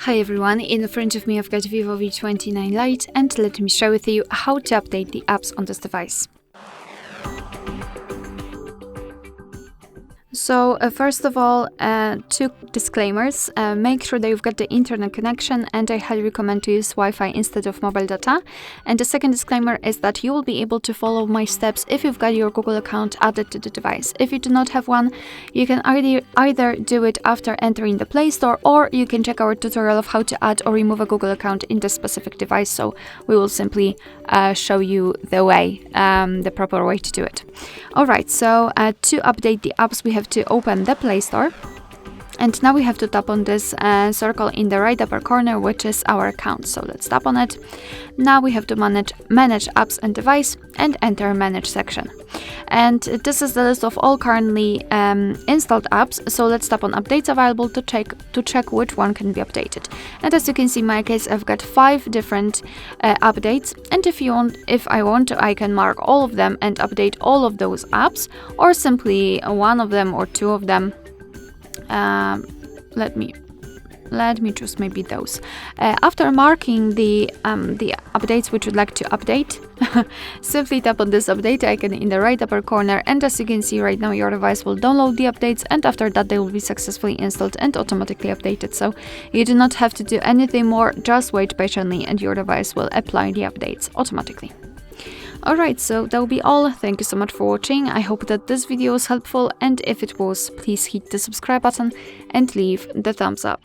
Hi everyone, in front of me I've got VIVO V29 Lite and let me share with you how to update the apps on this device. So first of all, two disclaimers. Make sure that you've got the internet connection, and I highly recommend to use Wi-Fi instead of mobile data. And the second disclaimer is that you will be able to follow my steps if you've got your Google account added to the device. If you do not have one, you can either do it after entering the Play Store, or you can check our tutorial of how to add or remove a Google account in this specific device. So we will simply show you the way, the proper way to do it. Alright, so to update the apps, we have to open the Play Store, and now we have to tap on this circle in the right upper corner, which is our account. So let's tap on it. Now we have to manage apps and device and enter manage section. And this is the list of all currently installed apps. So let's tap on updates available to check which one can be updated. And as you can see, in my case, I've got 5 different updates. And if I want to, I can mark all of them and update all of those apps, or simply one of them or 2 of them. Let me choose maybe those. After marking the updates which you'd like to update, simply tap on this update icon in the right upper corner, and as you can see right now, your device will download the updates, and after that they will be successfully installed and automatically updated. So you do not have to do anything more, just wait patiently and your device will apply the updates automatically. Alright, so that will be all. Thank you so much for watching. I hope that this video was helpful, and if it was, please hit the subscribe button and leave the thumbs up.